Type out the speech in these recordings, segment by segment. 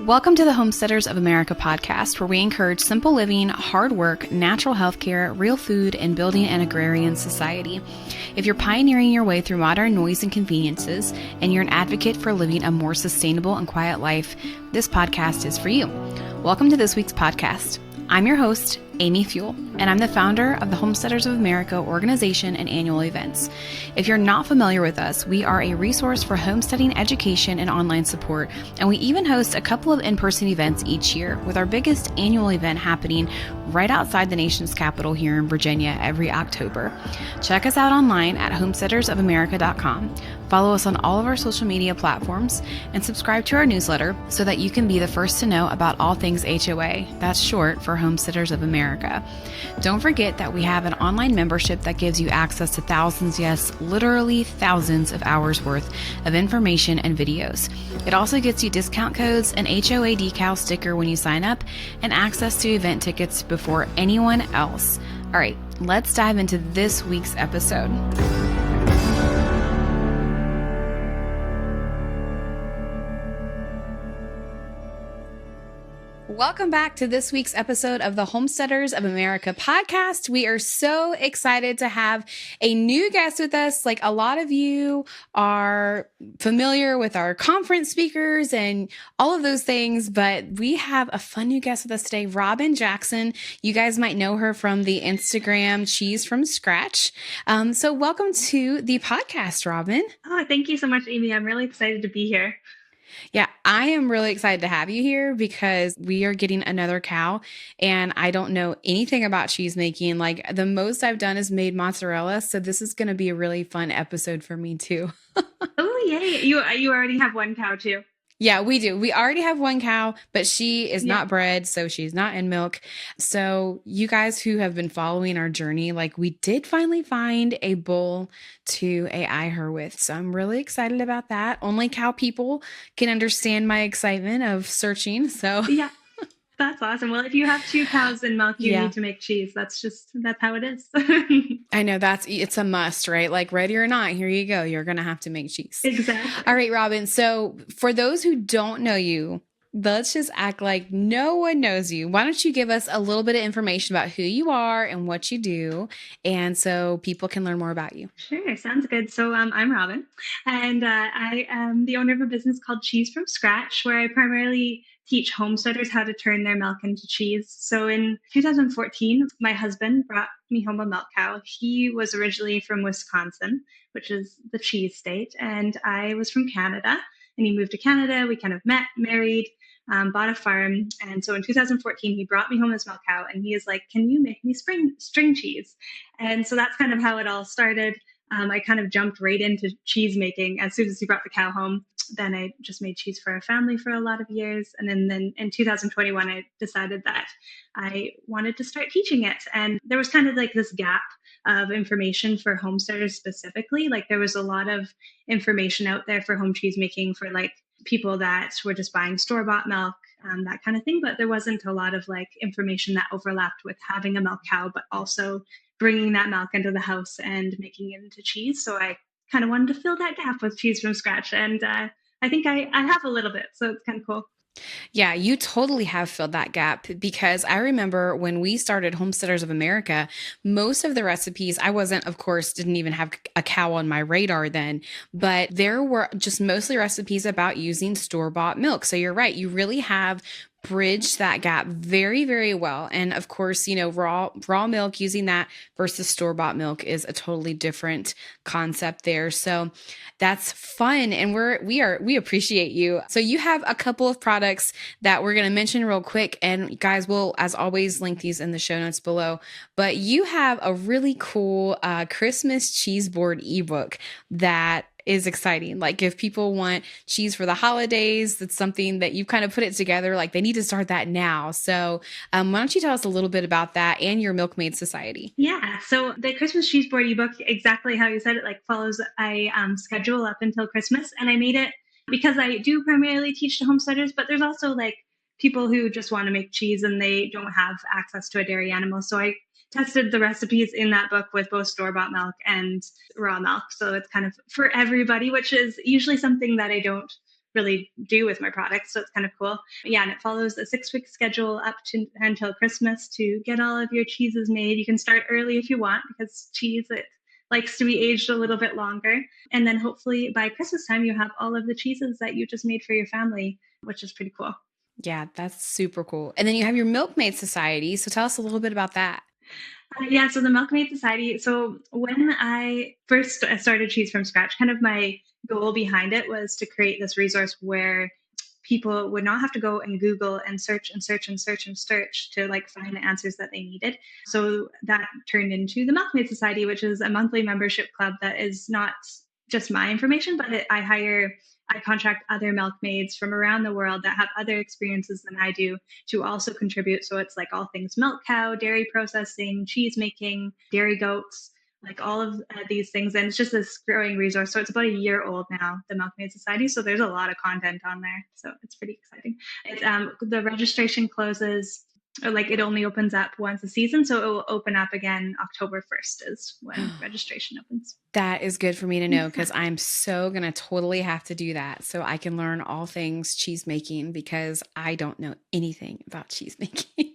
Welcome to the Homesteaders of America podcast, where we encourage simple living, hard work, natural health care, real food, and building an agrarian society. If you're pioneering your way through modern noise and conveniences, and you're an advocate for living a more sustainable and quiet life, this podcast is for you. Welcome to this week's podcast. I'm your host, Amy Fuel, and I'm the founder of the Homesteaders of America organization and annual events. If you're not familiar with us, we are a resource for homesteading education and online support, and we even host a couple of in-person events each year, with our biggest annual event happening right outside the nation's capital here in Virginia every October. Check us out online at homesteadersofamerica.com. Follow us on all of our social media platforms and subscribe to our newsletter so that you can be the first to know about all things HOA. That's short for Homesteaders of America. Don't forget that we have an online membership that gives you access to thousands, yes, literally thousands of hours worth of information and videos. It also gets you discount codes, an HOA decal sticker when you sign up, and access to event tickets before anyone else. All right, let's dive into this week's episode. Welcome back to this week's episode of the Homesteaders of America podcast. We are so excited to have a new guest with us. Like, a lot of you are familiar with our conference speakers and all of those things, but we have a fun new guest with us today, Robyn Jackson. You guys might know her from the Instagram Cheese from Scratch. So welcome to the podcast, Robyn. Oh, thank you so much, Amy. I'm really excited to be here. Yeah, I am really excited to have you here because we are getting another cow and I don't know anything about cheese making. Like, the most I've done is made mozzarella. So this is going to be a really fun episode for me too. Oh, yay. You already have one cow too. Yeah, we do. We already have one cow, but she is not bred, so she's not in milk. So you guys who have been following our journey, like, we did finally find a bull to AI her with. So I'm really excited about that. Only cow people can understand my excitement of searching. So yeah, that's awesome. Well, if you have two cows and milk, you need to make cheese. That's how it is. I know it's a must, right? Like, ready or not, here you go. You're going to have to make cheese. Exactly. All right, Robyn. So for those who don't know you, let's just act like no one knows you. Why don't you give us a little bit of information about who you are and what you do, and so people can learn more about you. Sure. Sounds good. So I'm Robyn, and I am the owner of a business called Cheese from Scratch, where I primarily teach homesteaders how to turn their milk into cheese. So in 2014, my husband brought me home a milk cow. He was originally from Wisconsin, which is the cheese state, and I was from Canada. And he moved to Canada. We kind of met, married, bought a farm. And so in 2014, he brought me home this milk cow, and he is like, "Can you make me string cheese?" And so that's kind of how it all started. I kind of jumped right into cheese making as soon as he brought the cow home. Then I just made cheese for our family for a lot of years. And then in 2021, I decided that I wanted to start teaching it. And there was kind of like this gap of information for homesteaders specifically. Like, there was a lot of information out there for home cheese making for like people that were just buying store-bought milk, that kind of thing. But there wasn't a lot of like information that overlapped with having a milk cow, but also bringing that milk into the house and making it into cheese. So I kind of wanted to fill that gap with Cheese from Scratch. And I think I have a little bit, so it's kind of cool. Yeah, you totally have filled that gap, because I remember when we started Homesteaders of America, most of the recipes, I wasn't, of course, didn't even have a cow on my radar then, but there were just mostly recipes about using store-bought milk. So you're right, you really have bridge that gap very, very well. And of course, you know, raw milk, using that versus store-bought milk is a totally different concept there. So that's fun. And we appreciate you. So you have a couple of products that we're going to mention real quick. And guys, we'll, as always, link these in the show notes below. But you have a really cool Christmas cheese board ebook that is exciting. Like, if people want cheese for the holidays, that's something that you've kind of put it together. Like, they need to start that now. So why don't you tell us a little bit about that and your Milkmaid Society? Yeah. So the Christmas cheese board ebook, exactly how you said it, like follows a schedule up until Christmas. And I made it because I do primarily teach to homesteaders, but there's also like people who just want to make cheese and they don't have access to a dairy animal. So I tested the recipes in that book with both store-bought milk and raw milk. So it's kind of for everybody, which is usually something that I don't really do with my products. So it's kind of cool. Yeah, and it follows a 6-week schedule up to until Christmas to get all of your cheeses made. You can start early if you want, because cheese, it likes to be aged a little bit longer. And then hopefully by Christmas time, you have all of the cheeses that you just made for your family, which is pretty cool. Yeah, that's super cool. And then you have your Milkmaid Society. So tell us a little bit about that. Yeah, so the Milkmaid Society. So when I first started Cheese from Scratch, kind of my goal behind it was to create this resource where people would not have to go and Google and search and search and search and search to like find the answers that they needed. So that turned into the Milkmaid Society, which is a monthly membership club that is not just my information, but I contract other milkmaids from around the world that have other experiences than I do to also contribute. So it's like all things milk cow, dairy processing, cheese making, dairy goats, like all of these things. And it's just this growing resource. So it's about a year old now, the Milkmaid Society. So there's a lot of content on there. So it's pretty exciting. The registration closes, or like it only opens up once a season. So it will open up again October 1st is when registration opens. That is good for me to know, because I'm so going to totally have to do that so I can learn all things cheese making, because I don't know anything about cheese making.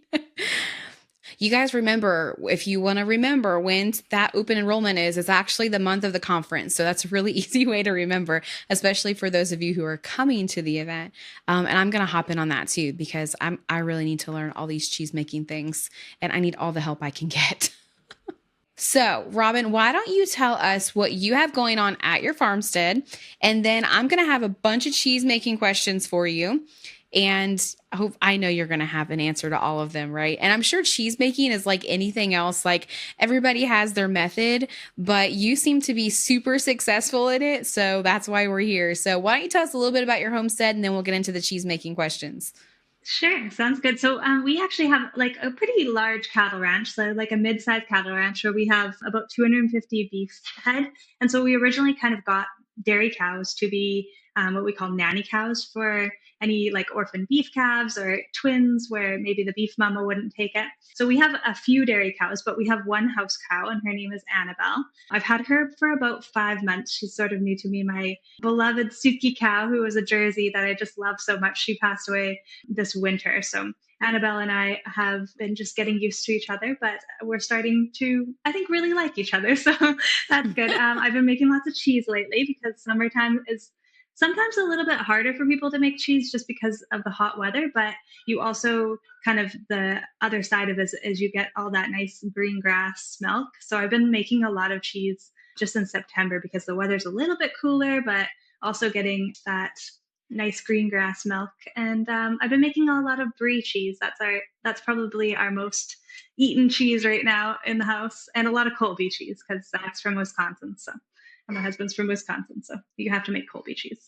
You guys remember, if you want to remember when that open enrollment is, it's actually the month of the conference. So that's a really easy way to remember, especially for those of you who are coming to the event. And I'm going to hop in on that too, because I really need to learn all these cheese making things, and I need all the help I can get. So, Robyn, why don't you tell us what you have going on at your farmstead? And then I'm going to have a bunch of cheese making questions for you. And I know you're going to have an answer to all of them, right? And I'm sure cheese making is like anything else. Like, everybody has their method, but you seem to be super successful at it. So that's why we're here. So why don't you tell us a little bit about your homestead, and then we'll get into the cheese making questions. Sure, sounds good. So we actually have like a pretty large cattle ranch, so like a mid-sized cattle ranch where we have about 250 beef head. And so we originally kind of got dairy cows to be what we call nanny cows for any like orphan beef calves or twins where maybe the beef mama wouldn't take it. So we have a few dairy cows, but we have one house cow, and her name is Annabelle. I've had her for about 5 months. She's sort of new to me. My beloved Suki cow, who was a Jersey that I just love so much, she passed away this winter. So Annabelle and I have been just getting used to each other, but we're starting to, I think, really like each other. So that's good. I've been making lots of cheese lately because summertime is sometimes a little bit harder for people to make cheese just because of the hot weather. But you also kind of, the other side of it is you get all that nice green grass milk. So I've been making a lot of cheese just in September because the weather's a little bit cooler, but also getting that nice green grass milk. And I've been making a lot of brie cheese. That's probably our most eaten cheese right now in the house, and a lot of Colby cheese because that's from Wisconsin. So, and my husband's from Wisconsin, so you have to make Colby cheese.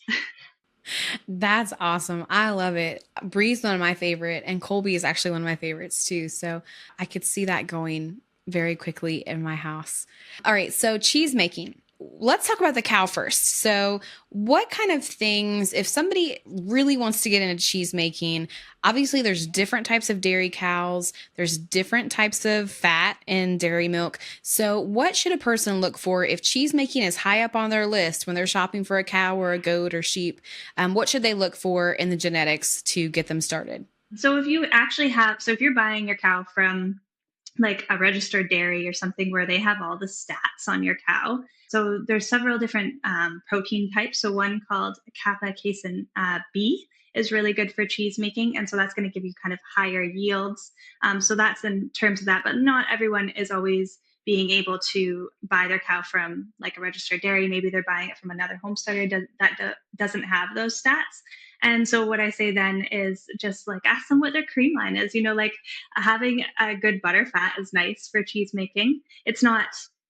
That's awesome. I love it. Brie's one of my favorite, and Colby is actually one of my favorites too. So I could see that going very quickly in my house. All right. So cheese making. Let's talk about the cow first. So what kind of things, if somebody really wants to get into cheese making, obviously there's different types of dairy cows, there's different types of fat in dairy milk. So what should a person look for if cheese making is high up on their list when they're shopping for a cow or a goat or sheep? What should they look for in the genetics to get them started? So if you're buying your cow from like a registered dairy or something where they have all the stats on your cow. So there's several different protein types. So one called kappa casein B is really good for cheese making. And so that's going to give you kind of higher yields. So that's in terms of that, but not everyone is always being able to buy their cow from like a registered dairy. Maybe they're buying it from another homesteader that doesn't have those stats. And so what I say then is just like ask them what their cream line is. Like having a good butter fat is nice for cheese making. It's not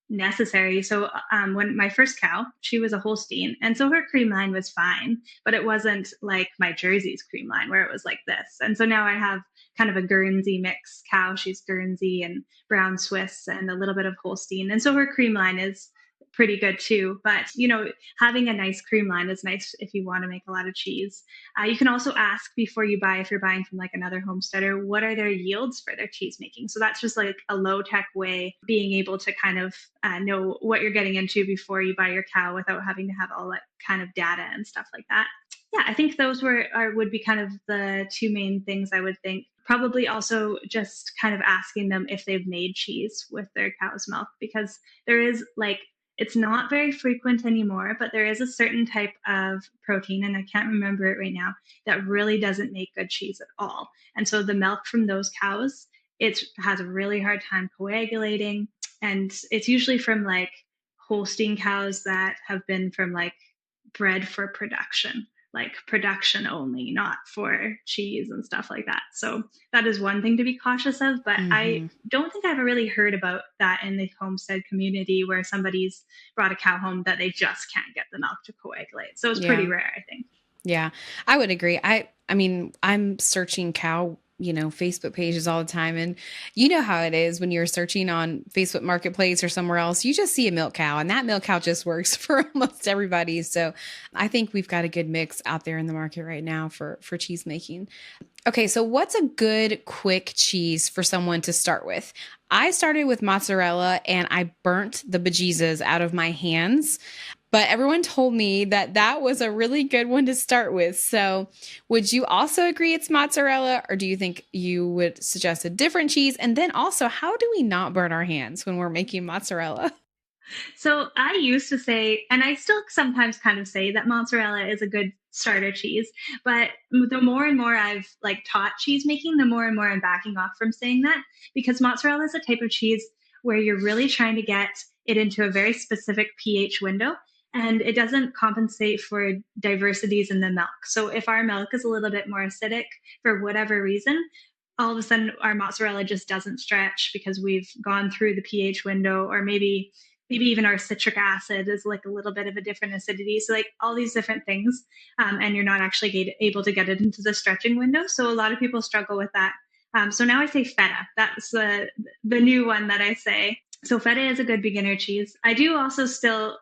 necessary. So when my first cow, she was a Holstein, and so her cream line was fine, but it wasn't like my Jersey's cream line where it was like this. And so now I have kind of a Guernsey mix cow. She's Guernsey and brown Swiss and a little bit of Holstein. And so her cream line is pretty good too. But, having a nice cream line is nice if you want to make a lot of cheese. You can also ask before you buy, if you're buying from like another homesteader, what are their yields for their cheese making? So that's just like a low tech way being able to kind of know what you're getting into before you buy your cow without having to have all that kind of data and stuff like that. Yeah, I think those would be kind of the two main things I would think. Probably also just kind of asking them if they've made cheese with their cow's milk, because there is like, it's not very frequent anymore, but there is a certain type of protein, and I can't remember it right now, that really doesn't make good cheese at all. And so the milk from those cows, it has a really hard time coagulating. And it's usually from like Holstein cows that have been from like bred for production, like production only, not for cheese and stuff like that. So that is one thing to be cautious of. But I don't think I've really heard about that in the homestead community where somebody's brought a cow home that they just can't get the milk to coagulate. So it's pretty rare, I think. Yeah, I would agree. I mean, I'm searching cow, Facebook pages all the time. And you know how it is when you're searching on Facebook Marketplace or somewhere else, you just see a milk cow, and that milk cow just works for almost everybody. So I think we've got a good mix out there in the market right now for cheese making. Okay, so what's a good quick cheese for someone to start with? I started with mozzarella and I burnt the bejesus out of my hands. But everyone told me that that was a really good one to start with. So would you also agree it's mozzarella, or do you think you would suggest a different cheese? And then also, how do we not burn our hands when we're making mozzarella? So I used to say, and I still sometimes kind of say, that mozzarella is a good starter cheese. But the more and more I've like taught cheese making, the more and more I'm backing off from saying that, because mozzarella is a type of cheese where you're really trying to get it into a very specific pH window. And it doesn't compensate for diversities in the milk. So if our milk is a little bit more acidic for whatever reason, all of a sudden our mozzarella just doesn't stretch because we've gone through the pH window, or maybe even our citric acid is like a little bit of a different acidity. So like all these different things, and you're not actually able to get it into the stretching window. So a lot of people struggle with that. So now I say feta. That's the new one that I say. So feta is a good beginner cheese. I do also still,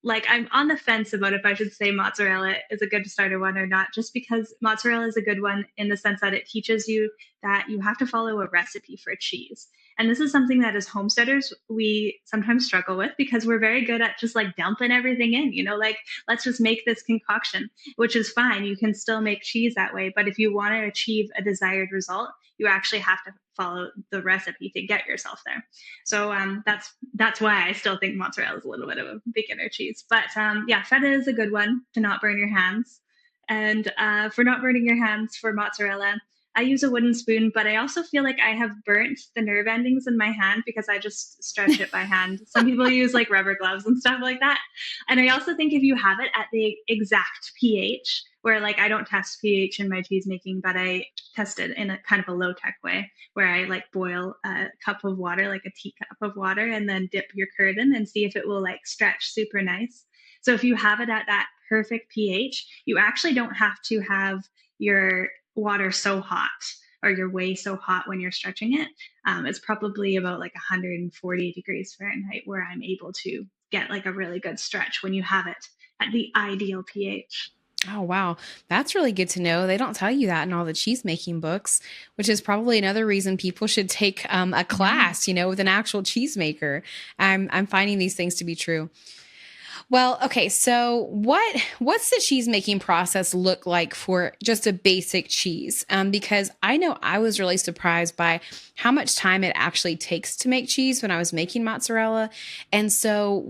like, I'm on the fence about if I should say mozzarella is a good starter one or not, just because mozzarella is a good one in the sense that it teaches you that you have to follow a recipe for cheese. And this is something that as homesteaders, we sometimes struggle with, because we're very good at just like dumping everything in, like, let's just make this concoction, which is fine. You can still make cheese that way. But if you want to achieve a desired result, you actually have to follow the recipe to get yourself there. So that's why I still think mozzarella is a little bit of a beginner cheese. But yeah, feta is a good one to not burn your hands. And for not burning your hands for mozzarella, I use a wooden spoon, but I also feel like I have burnt the nerve endings in my hand because I just stretch it by hand. Some people use like rubber gloves and stuff like that. And I also think if you have it at the exact pH, where like I don't test pH in my cheese making, but I test it in a kind of a low tech way, where I like boil a cup of water, like a teacup of water, and then dip your curd in and see if it will like stretch super nice. So if you have it at that perfect pH, you actually don't have to have your water so hot or your whey so hot when you're stretching it. It's probably about like 140 degrees Fahrenheit where I'm able to get like a really good stretch when you have it at the ideal pH. Oh, wow. That's really good to know. They don't tell you that in all the cheese making books, which is probably another reason people should take a class, with an actual cheesemaker. I'm finding these things to be true. Well, okay. So what's the cheese making process look like for just a basic cheese? Because I know I was really surprised by how much time it actually takes to make cheese when I was making mozzarella. And so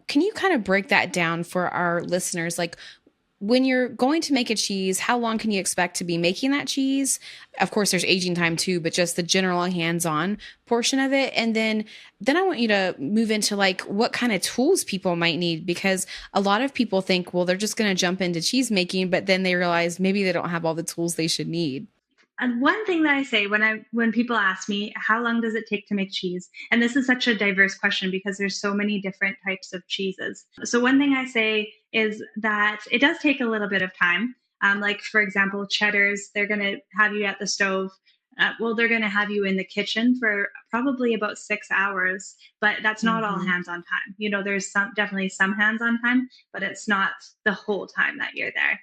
can you kind of break that down for our listeners? Like, when you're going to make a cheese, how long can you expect to be making that cheese? Of course, there's aging time too, but just the general hands-on portion of it. And then I want you to move into like what kind of tools people might need, because a lot of people think, well, they're just going to jump into cheese making, but then they realize maybe they don't have all the tools they should need. And one thing that I say when people ask me, how long does it take to make cheese? And this is such a diverse question because there's so many different types of cheeses. So one thing I say is that it does take a little bit of time. Like, for example, cheddars, they're going to have you at the stove Well, they're going to have you in the kitchen for probably about 6 hours, but that's not all Mm-hmm. hands on time. There's definitely some hands on time, but it's not the whole time that you're there.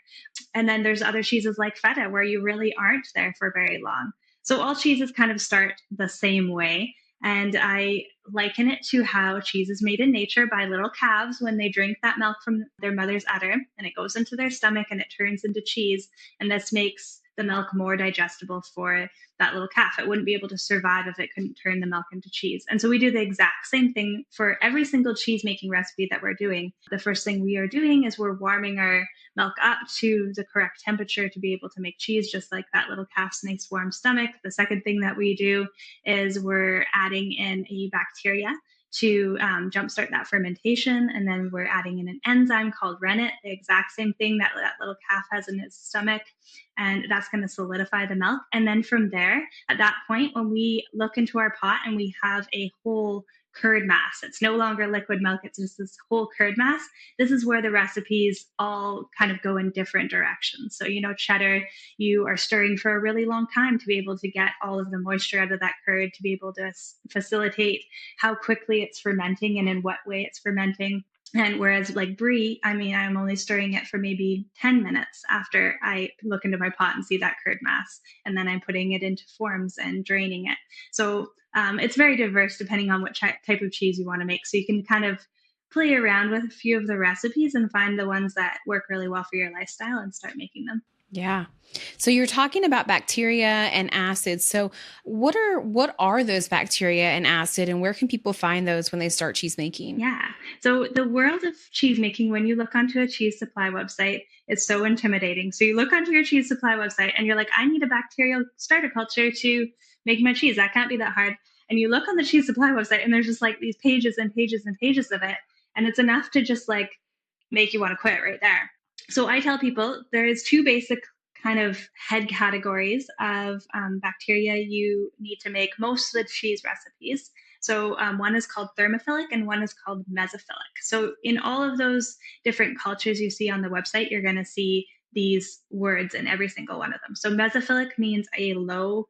And then there's other cheeses like feta where you really aren't there for very long. So all cheeses kind of start the same way. And I liken it to how cheese is made in nature by little calves when they drink that milk from their mother's udder and it goes into their stomach and it turns into cheese. And this makes the milk more digestible for that little calf. It wouldn't be able to survive if it couldn't turn the milk into cheese. And so we do the exact same thing for every single cheese making recipe that we're doing. The first thing we are doing is we're warming our milk up to the correct temperature to be able to make cheese, just like that little calf's nice warm stomach. The second thing that we do is we're adding in a bacteria to jumpstart that fermentation. And then we're adding in an enzyme called rennet, the exact same thing that that little calf has in its stomach. And that's going to solidify the milk. And then from there, at that point, when we look into our pot and we have a whole curd mass, it's no longer liquid milk, it's just this whole curd mass. This is where the recipes all kind of go in different directions. So, cheddar, you are stirring for a really long time to be able to get all of the moisture out of that curd, to be able to facilitate how quickly it's fermenting and in what way it's fermenting. And whereas like brie, I'm only stirring it for maybe 10 minutes after I look into my pot and see that curd mass. And then I'm putting it into forms and draining it. So it's very diverse depending on what type of cheese you want to make. So you can kind of play around with a few of the recipes and find the ones that work really well for your lifestyle and start making them. Yeah. So you're talking about bacteria and acids. So what are those bacteria and acid, and where can people find those when they start cheese making? Yeah. So the world of cheese making, when you look onto a cheese supply website, is so intimidating. So you look onto your cheese supply website and you're like, I need a bacterial starter culture to make my cheese. That can't be that hard. And you look on the cheese supply website and there's just like these pages and pages and pages of it. And it's enough to just like make you want to quit right there. So I tell people there is two basic kind of head categories of bacteria you need to make most of the cheese recipes. So one is called thermophilic and one is called mesophilic. So in all of those different cultures you see on the website, you're going to see these words in every single one of them. So mesophilic means a low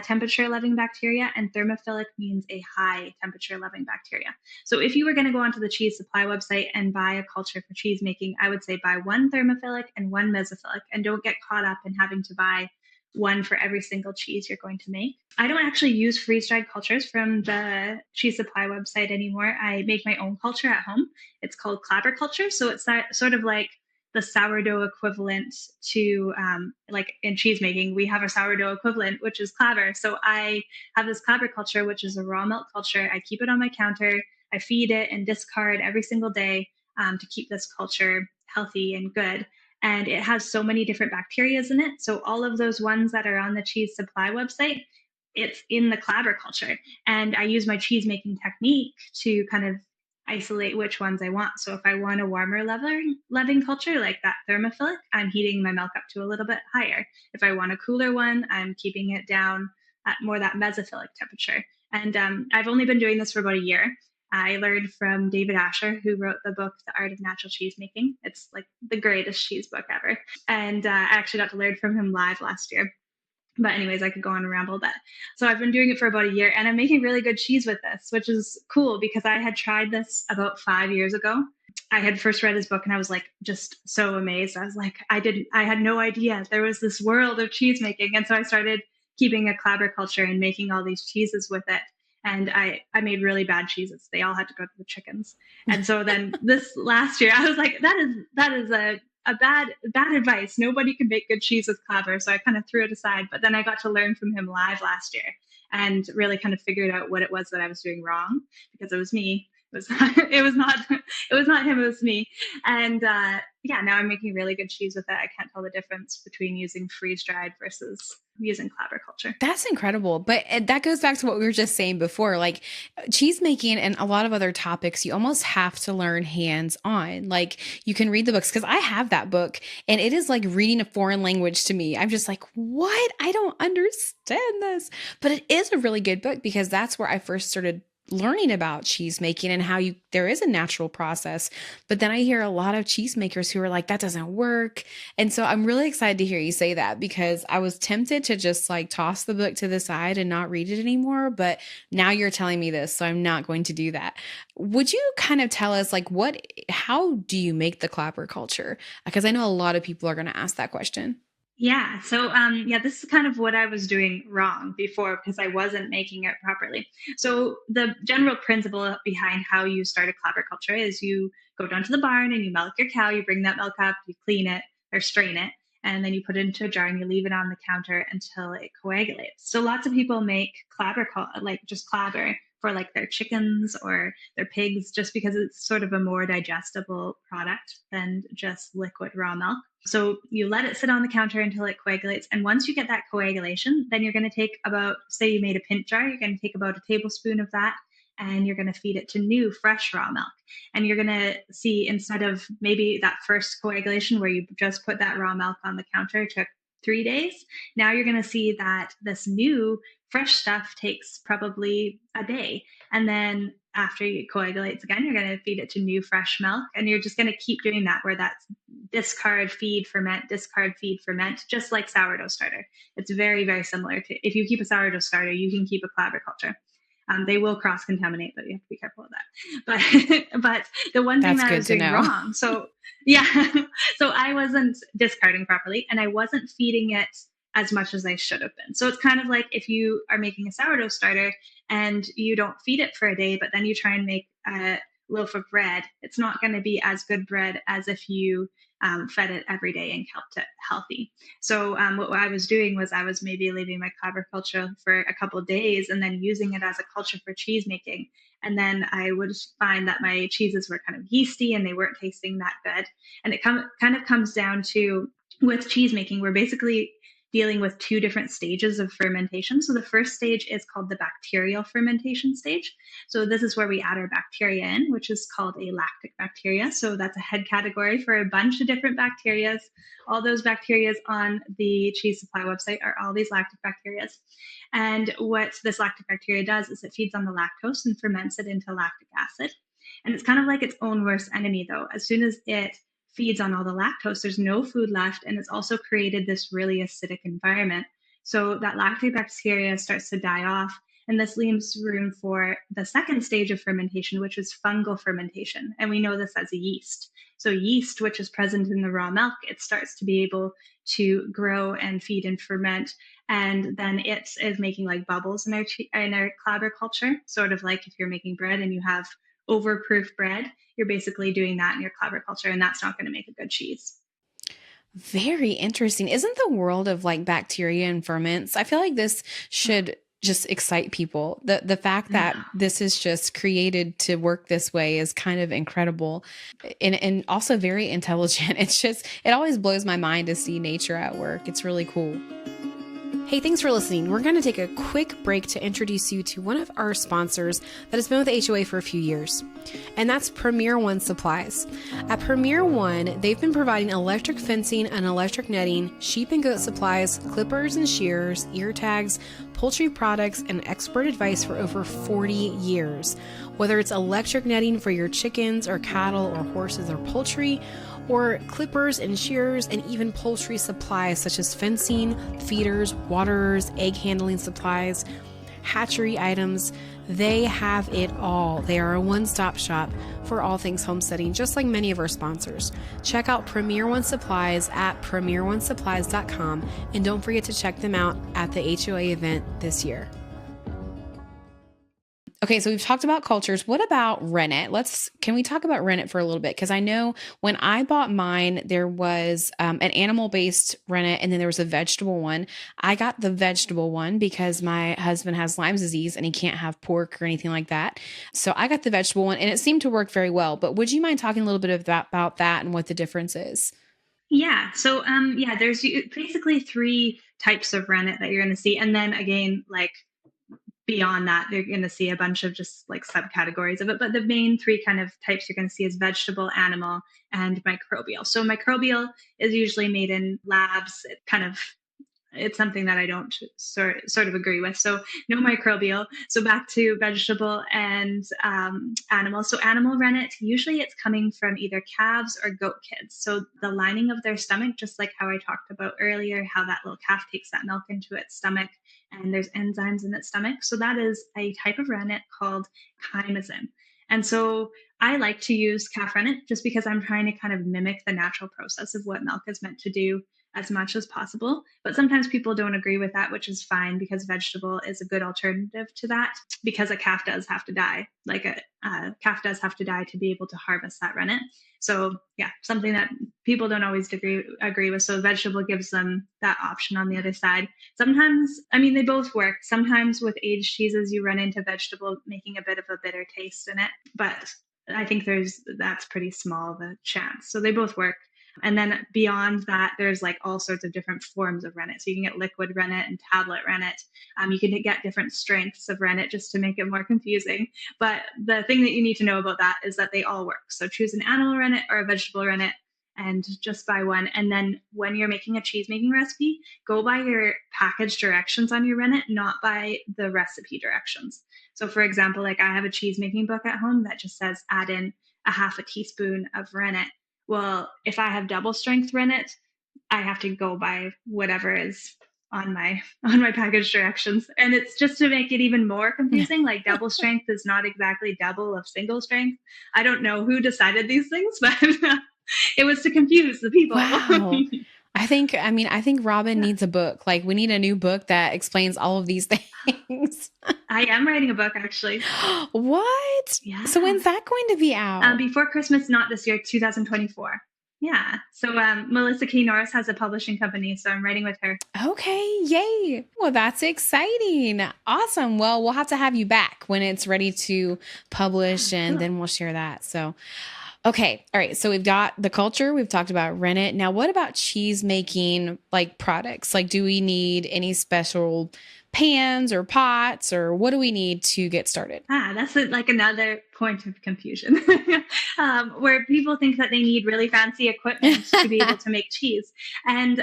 temperature loving bacteria, and thermophilic means a high temperature loving bacteria. So if you were going to go onto the cheese supply website and buy a culture for cheese making, I would say buy one thermophilic and one mesophilic, and don't get caught up in having to buy one for every single cheese you're going to make. I don't actually use freeze-dried cultures from the cheese supply website anymore. I make my own culture at home. It's called Clabber culture. So it's that sort of like the sourdough equivalent to like in cheese making, we have a sourdough equivalent, which is Clabber. So I have this Clabber culture, which is a raw milk culture. I keep it on my counter. I feed it and discard every single day to keep this culture healthy and good. And it has so many different bacteria in it. So all of those ones that are on the cheese supply website, it's in the Clabber culture. And I use my cheese making technique to kind of isolate which ones I want. So if I want a warmer loving culture like that thermophilic, I'm heating my milk up to a little bit higher. If I want a cooler one, I'm keeping it down at more that mesophilic temperature. And I've only been doing this for about a year. I learned from David Asher, who wrote the book, The Art of Natural Cheesemaking. It's like the greatest cheese book ever. And I actually got to learn from him live last year. But anyways, I could go on and ramble that. So I've been doing it for about a year and I'm making really good cheese with this, which is cool because I had tried this about 5 years ago. I had first read his book and I was like, just so amazed. I was like, I had no idea there was this world of cheese making. And so I started keeping a Clabber culture and making all these cheeses with it. And I made really bad cheeses. They all had to go to the chickens. And so then this last year, I was like, that is a bad advice. Nobody can make good cheese with Clabber. So I kind of threw it aside. But then I got to learn from him live last year and really kind of figured out what it was that I was doing wrong because it was me. It was not him, it was me. And yeah, now I'm making really good cheese with it. I can't tell the difference between using freeze-dried versus using Clabber culture. That's incredible. But that goes back to what we were just saying before, like cheese making and a lot of other topics, you almost have to learn hands on. Like you can read the books because I have that book and it is like reading a foreign language to me. I'm just like, what? I don't understand this. But it is a really good book because that's where I first started learning about cheese making and how there is a natural process. But then I hear a lot of cheesemakers who are like, that doesn't work. And so I'm really excited to hear you say that, because I was tempted to just like toss the book to the side and not read it anymore. But now you're telling me this, so I'm not going to do that. Would you kind of tell us like how do you make the clapper culture? Because I know a lot of people are going to ask that question. Yeah. So, yeah, this is kind of what I was doing wrong before because I wasn't making it properly. So, the general principle behind how you start a clabber culture is you go down to the barn and you milk your cow, you bring that milk up, you clean it or strain it, and then you put it into a jar and you leave it on the counter until it coagulates. So, lots of people make like just clabber for like their chickens or their pigs just because it's sort of a more digestible product than just liquid raw milk. So you let it sit on the counter until it coagulates. And once you get that coagulation, then you're going to take about, say you made a pint jar, you're going to take about a tablespoon of that and you're going to feed it to new fresh raw milk. And you're going to see, instead of maybe that first coagulation where you just put that raw milk on the counter took 3 days, now you're going to see that this new fresh stuff takes probably a day. And then after it coagulates again, you're going to feed it to new fresh milk. And you're just going to keep doing that, where that's discard, feed, ferment, just like sourdough starter. It's very, very similar to, if you keep a sourdough starter, you can keep a clabber culture. They will cross contaminate, but you have to be careful of that. But the one thing That's that I good was to doing know. wrong, so yeah, so I wasn't discarding properly, and I wasn't feeding it as much as I should have been. So it's kind of like if you are making a sourdough starter and you don't feed it for a day, but then you try and make a loaf of bread, it's not going to be as good bread as if you fed it every day and kept it healthy. So what I was doing was I was maybe leaving my clabber culture for a couple of days and then using it as a culture for cheese making. And then I would find that my cheeses were kind of yeasty and they weren't tasting that good. And it kind of comes down to, with cheese making, we're basically dealing with two different stages of fermentation. So the first stage is called the bacterial fermentation stage. So this is where we add our bacteria in, which is called a lactic bacteria. So that's a head category for a bunch of different bacteria. All those bacteria on the cheese supply website are all these lactic bacteria. And what this lactic bacteria does is it feeds on the lactose and ferments it into lactic acid. And it's kind of like its own worst enemy, though. As soon as it feeds on all the lactose, there's no food left, and it's also created this really acidic environment. So that lactic bacteria starts to die off, and this leaves room for the second stage of fermentation, which is fungal fermentation. And we know this as a yeast. So yeast, which is present in the raw milk, it starts to be able to grow and feed and ferment. And then it is making like bubbles in our clabber culture, sort of like if you're making bread and you have overproof bread, you're basically doing that in your clabber culture, and that's not going to make a good cheese. Very interesting. Isn't the world of like bacteria and ferments? I feel like this should just excite people. The fact that this is just created to work this way is kind of incredible, and also very intelligent. It's just, it always blows my mind to see nature at work. It's really cool. Hey, thanks for listening. We're going to take a quick break to introduce you to one of our sponsors that has been with HOA for a few years, and that's Premier One Supplies. At Premier One, they've been providing electric fencing and electric netting, sheep and goat supplies, clippers and shears, ear tags, poultry products, and expert advice for over 40 years. Whether it's electric netting for your chickens or cattle or horses or poultry, or clippers and shears, and even poultry supplies such as fencing, feeders, waterers, egg handling supplies, hatchery items, they have it all. They are a one-stop shop for all things homesteading, just like many of our sponsors. Check out Premier One Supplies at premieronesupplies.com, and don't forget to check them out at the HOA event this year. Okay, so we've talked about cultures. What about rennet? Can we talk about rennet for a little bit? Because I know when I bought mine, there was an animal-based rennet, and then there was a vegetable one. I got the vegetable one because my husband has Lyme disease and he can't have pork or anything like that. So I got the vegetable one, and it seemed to work very well. But would you mind talking a little bit about that and what the difference is? Yeah. So, yeah, there's basically three types of rennet that you're going to see. And then again, like beyond that, you're going to see a bunch of just like subcategories of it. But the main three kind of types you're going to see is vegetable, animal, and microbial. So microbial is usually made in labs. It kind of it's something that I don't sort of agree with. So no microbial. So back to vegetable and animal. So animal rennet, usually it's coming from either calves or goat kids. So the lining of their stomach, just like how I talked about earlier, how that little calf takes that milk into its stomach and there's enzymes in its stomach. So that is a type of rennet called chymosin. And so I like to use calf rennet just because I'm trying to kind of mimic the natural process of what milk is meant to do as much as possible. But sometimes people don't agree with that, which is fine because vegetable is a good alternative to that because a calf does have to die. Like a calf does have to die to be able to harvest that rennet. So yeah, something that people don't always agree with. So vegetable gives them that option on the other side. Sometimes, I mean, they both work. Sometimes with aged cheeses, you run into vegetable making a bit of a bitter taste in it, but I think that's pretty small, the chance. So they both work. And then beyond that, there's like all sorts of different forms of rennet. So you can get liquid rennet and tablet rennet. You can get different strengths of rennet just to make it more confusing. But the thing that you need to know about that is that they all work. So choose an animal rennet or a vegetable rennet and just buy one. And then when you're making a cheese making recipe, go by your package directions on your rennet, not by the recipe directions. So for example, like I have a cheese making book at home that just says add in a half a teaspoon of rennet. Well, if I have double strength rennet, I have to go by whatever is on my package directions. And it's just to make it even more confusing. Like double strength is not exactly double of single strength. I don't know who decided these things, but it was to confuse the people. Wow. I think Robyn needs a book. Like we need a new book that explains all of these things. I am writing a book actually. What? Yeah. So when's that going to be out? Before Christmas, not this year, 2024. Yeah. So Melissa K. Norris has a publishing company, so I'm writing with her. Okay. Yay. Well, that's exciting. Awesome. Well, we'll have to have you back when it's ready to publish and then we'll share that. So okay. All right. So we've got the culture. We've talked about rennet. Now, what about cheese making like products? Like, do we need any special pans or pots or what do we need to get started? That's like another point of confusion where people think that they need really fancy equipment to be able to make cheese. And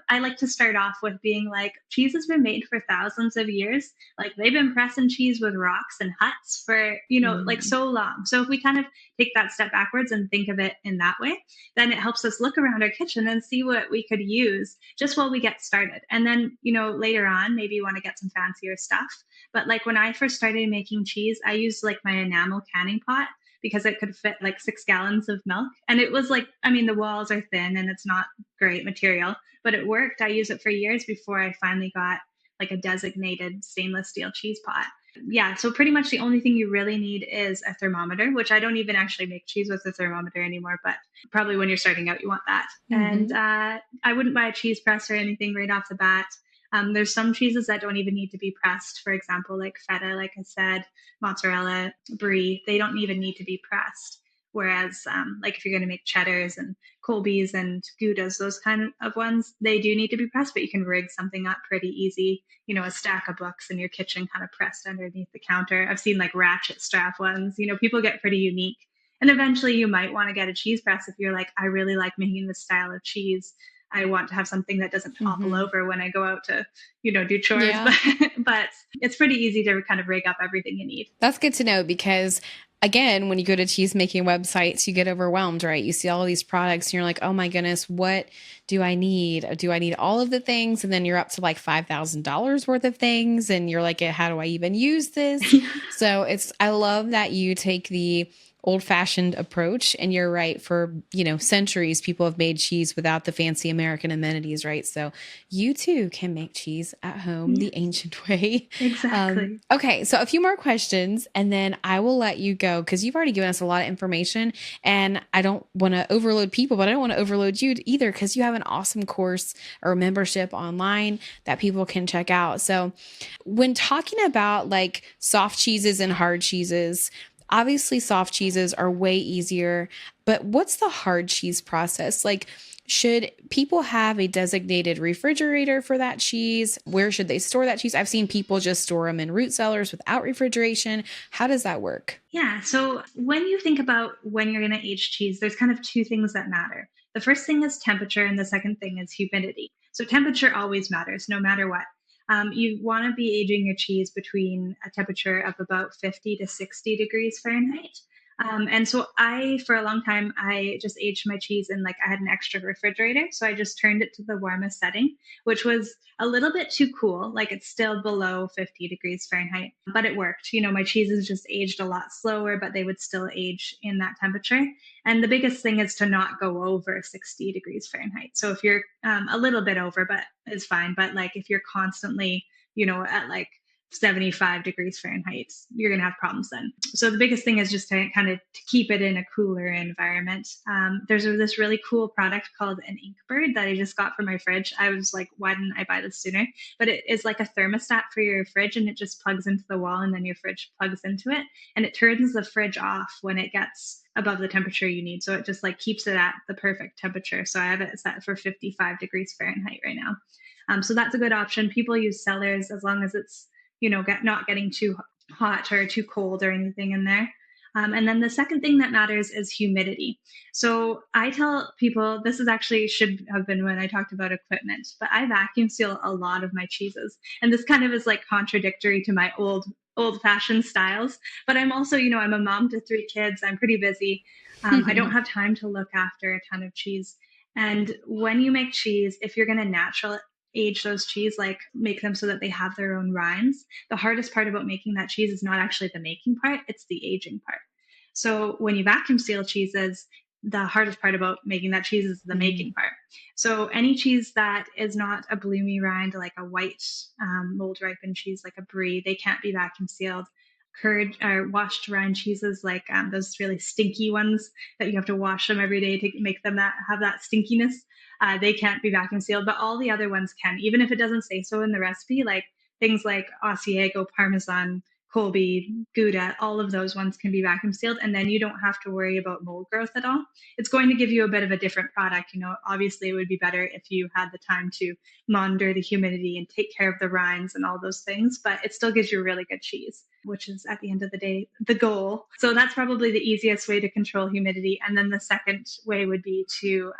I like to start off with being like, cheese has been made for thousands of years. Like they've been pressing cheese with rocks and huts for, like so long. So if we kind of take that step backwards and think of it in that way, then it helps us look around our kitchen and see what we could use just while we get started. And then, later on, maybe you want to get some fancier stuff. But like when I first started making cheese, I used like my enamel canning pot because it could fit like 6 gallons of milk. And it was like, the walls are thin and it's not great material, but it worked. I used it for years before I finally got like a designated stainless steel cheese pot. Yeah. So pretty much the only thing you really need is a thermometer, which I don't even actually make cheese with a thermometer anymore, but probably when you're starting out, you want that. Mm-hmm. And I wouldn't buy a cheese press or anything right off the bat. There's some cheeses that don't even need to be pressed. For example, like feta, like I said, mozzarella, brie, they don't even need to be pressed. Whereas like if you're going to make cheddars and Colbys and Goudas, those kind of ones, they do need to be pressed, but you can rig something up pretty easy. A stack of books in your kitchen kind of pressed underneath the counter. I've seen like ratchet strap ones. People get pretty unique. And eventually you might want to get a cheese press if you're like, I really like making this style of cheese. I want to have something that doesn't topple over when I go out to, do chores. Yeah. But it's pretty easy to kind of rig up everything you need. That's good to know because, again, when you go to cheese making websites, you get overwhelmed, right? You see all of these products and you're like, oh my goodness, what do I need? Do I need all of the things? And then you're up to like $5,000 worth of things. And you're like, how do I even use this? So I love that you take the old-fashioned approach. And you're right, for, centuries, people have made cheese without the fancy American amenities, right? So you too can make cheese at home the ancient way. Exactly. Okay. So a few more questions and then I will let you go because you've already given us a lot of information and I don't want to overload people, but I don't want to overload you either because you have an awesome course or membership online that people can check out. So when talking about like soft cheeses and hard cheeses, obviously soft cheeses are way easier, but what's the hard cheese process? Like, should people have a designated refrigerator for that cheese? Where should they store that cheese? I've seen people just store them in root cellars without refrigeration. How does that work? Yeah. So when you think about when you're going to age cheese, there's kind of two things that matter. The first thing is temperature, and the second thing is humidity. So temperature always matters, no matter what. You want to be aging your cheese between a temperature of about 50 to 60 degrees Fahrenheit. And so for a long time, I just aged my cheese in I had an extra refrigerator. So I just turned it to the warmest setting, which was a little bit too cool. It's still below 50 degrees Fahrenheit, but it worked. My cheeses just aged a lot slower, but they would still age in that temperature. And the biggest thing is to not go over 60 degrees Fahrenheit. So if you're a little bit over, but it's fine. But if you're constantly, at 75 degrees Fahrenheit, you're going to have problems then. So the biggest thing is just to kind of to keep it in a cooler environment. There's this really cool product called an Inkbird that I just got for my fridge. I was like, why didn't I buy this sooner? But it is like a thermostat for your fridge, and it just plugs into the wall, and then your fridge plugs into it, and it turns the fridge off when it gets above the temperature you need. So it just keeps it at the perfect temperature. So I have it set for 55 degrees Fahrenheit right now. So that's a good option. People use cellars as long as it's not getting too hot or too cold or anything in there. And then the second thing that matters is humidity. So I tell people, this is actually should have been when I talked about equipment, but I vacuum seal a lot of my cheeses. And this kind of is contradictory to my old fashioned styles. But I'm also, I'm a mom to 3 kids. I'm pretty busy. I don't have time to look after a ton of cheese. And when you make cheese, if you're going to natural age those cheese, make them so that they have their own rinds. The hardest part about making that cheese is not actually the making part, it's the aging part. So when you vacuum seal cheeses, the hardest part about making that cheese is the making part. So any cheese that is not a bloomy rind, like a white mold ripened cheese, like a brie, they can't be vacuum sealed. Curd or washed rind cheeses, those really stinky ones that you have to wash them every day to make them have that stinkiness. They can't be vacuum sealed, but all the other ones can, even if it doesn't say so in the recipe. Things like Asiago, Parmesan, Colby, Gouda, all of those ones can be vacuum sealed, and then you don't have to worry about mold growth at all. It's going to give you a bit of a different product. Obviously it would be better if you had the time to monitor the humidity and take care of the rinds and all those things, but it still gives you a really good cheese, which is at the end of the day, the goal. So that's probably the easiest way to control humidity. And then the second way would be to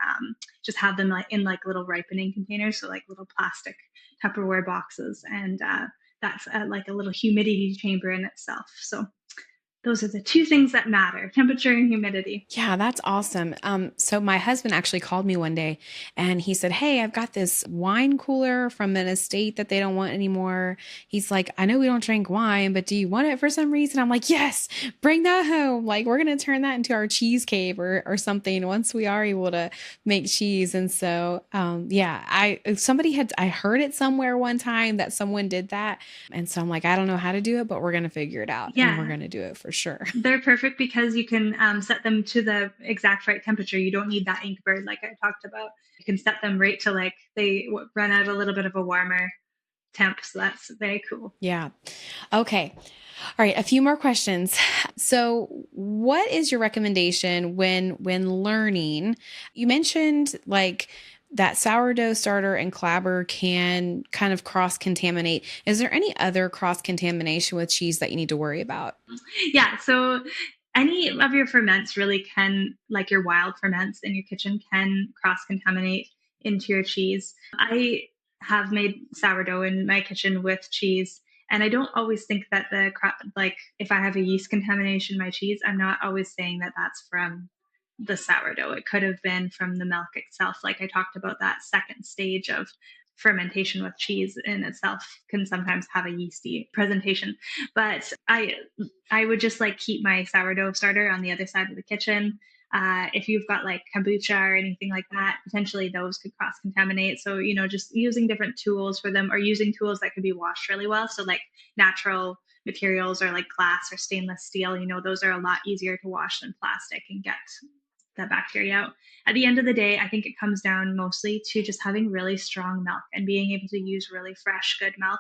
just have them in little ripening containers. So little plastic Tupperware boxes. And that's a little humidity chamber in itself. So those are the 2 things that matter, temperature and humidity. Yeah, that's awesome. So my husband actually called me one day and he said, "Hey, I've got this wine cooler from an estate that they don't want anymore." He's like, "I know we don't drink wine, but do you want it for some reason?" I'm like, "Yes, bring that home. We're going to turn that into our cheese cave or something once we are able to make cheese." And so, yeah, I heard it somewhere one time that someone did that. And so I'm like, I don't know how to do it, but we're going to figure it out. Yeah. And we're going to do it for sure. They're perfect because you can set them to the exact right temperature. You don't need that Inkbird like I talked about. You can set them right to they run out a little bit of a warmer temp. So that's very cool. Yeah. Okay. All right. A few more questions. So what is your recommendation when learning? You mentioned that sourdough starter and Clabber can kind of cross-contaminate. Is there any other cross-contamination with cheese that you need to worry about? Yeah. So any of your ferments really can, your wild ferments in your kitchen, can cross-contaminate into your cheese. I have made sourdough in my kitchen with cheese, and I don't always think that if I have a yeast contamination in my cheese, I'm not always saying that that's from the sourdough. It could have been from the milk itself. Like I talked about, that second stage of fermentation with cheese in itself can sometimes have a yeasty presentation. But I would just keep my sourdough starter on the other side of the kitchen. If you've got kombucha or anything like that, potentially those could cross contaminate. So, just using different tools for them, or using tools that could be washed really well. So natural materials, or glass or stainless steel, those are a lot easier to wash than plastic and get the bacteria out. At the end of the day, I think it comes down mostly to just having really strong milk and being able to use really fresh, good milk.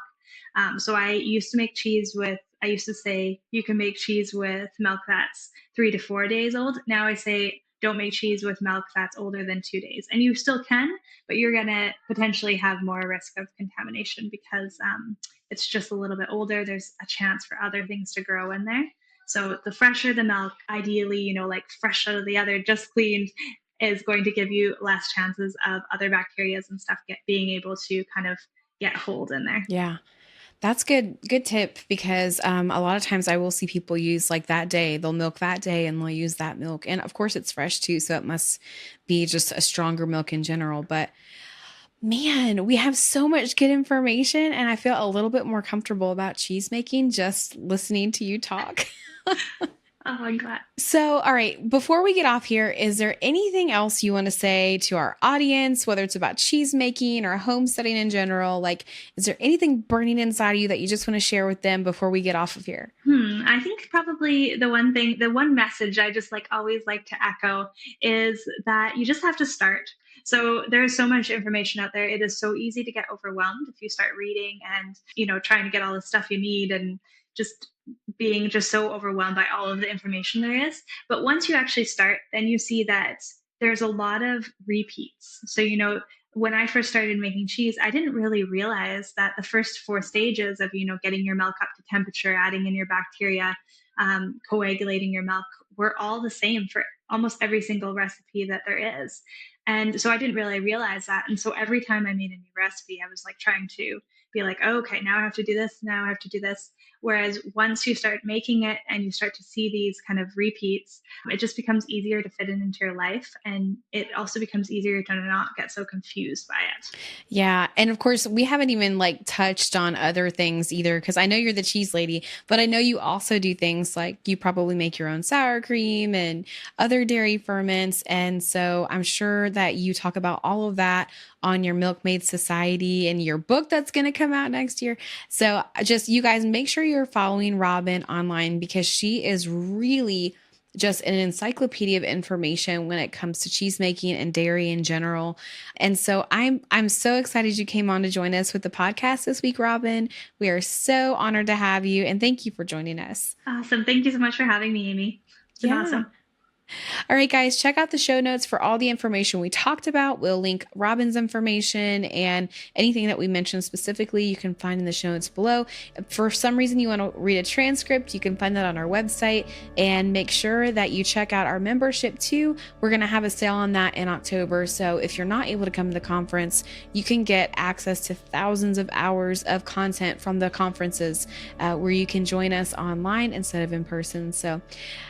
So I used to say you can make cheese with milk that's 3 to 4 days old. Now I say don't make cheese with milk that's older than 2 days. And you still can, but you're going to potentially have more risk of contamination because it's just a little bit older. There's a chance for other things to grow in there. So the fresher the milk, ideally, fresh out of the other, just cleaned, is going to give you less chances of other bacteria and stuff being able to kind of get hold in there. Yeah. That's good tip, because a lot of times I will see people use like that day, they'll milk that day and they'll use that milk. And of course it's fresh too, so it must be just a stronger milk in general. But man, we have so much good information, and I feel a little bit more comfortable about cheese making just listening to you talk. Oh, I'm glad. So, all right, before we get off here, is there anything else you want to say to our audience, whether it's about cheese making or homesteading in general? Like, is there anything burning inside of you that you just want to share with them before we get off of here? I think probably the one message I just always like to echo is that you just have to start. So there's so much information out there. It is so easy to get overwhelmed if you start reading and, trying to get all the stuff you need and just being just so overwhelmed by all of the information there is. But once you actually start, then you see that there's a lot of repeats. So, when I first started making cheese, I didn't really realize that the first 4 stages of, getting your milk up to temperature, adding in your bacteria, coagulating your milk were all the same for almost every single recipe that there is. And so I didn't really realize that. And so every time I made a new recipe, I was trying to be oh, okay, now I have to do this. Now I have to do this. Whereas once you start making it and you start to see these kind of repeats, it just becomes easier to fit it into your life. And it also becomes easier to not get so confused by it. Yeah. And of course, we haven't even touched on other things either, because I know you're the cheese lady, but I know you also do things like you probably make your own sour cream and other dairy ferments. And so I'm sure that you talk about all of that on your Milkmaid Society and your book that's going to come out next year. So just, you guys, make sure you're following Robyn online, because she is really just an encyclopedia of information when it comes to cheese making and dairy in general. And so I'm so excited you came on to join us with the podcast this week, Robyn. We are so honored to have you, and thank you for joining us. Awesome. Thank you so much for having me, Amy. It's been awesome. All right, guys, check out the show notes for all the information we talked about. We'll link Robyn's information and anything that we mentioned specifically you can find in the show notes below. If for some reason you want to read a transcript, you can find that on our website, and make sure that you check out our membership too. We're going to have a sale on that in October. So if you're not able to come to the conference, you can get access to thousands of hours of content from the conferences where you can join us online instead of in person. So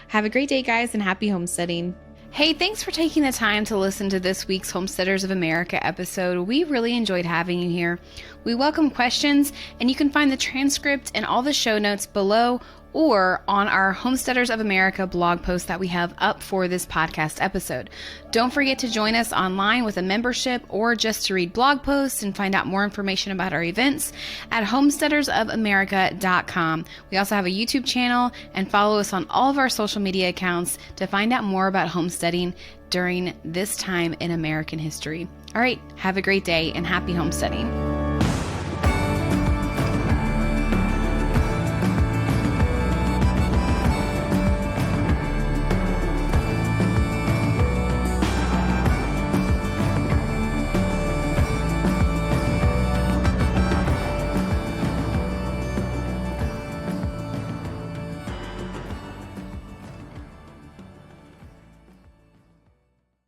have a great day, guys, and happy homesteading. Hey, thanks for taking the time to listen to this week's Homesteaders of America episode. We really enjoyed having you here. We welcome questions, and you can find the transcript and all the show notes below or on our Homesteaders of America blog post that we have up for this podcast episode. Don't forget to join us online with a membership, or just to read blog posts and find out more information about our events at homesteadersofamerica.com. We also have a YouTube channel, and follow us on all of our social media accounts to find out more about homesteading during this time in American history. All right, have a great day and happy homesteading.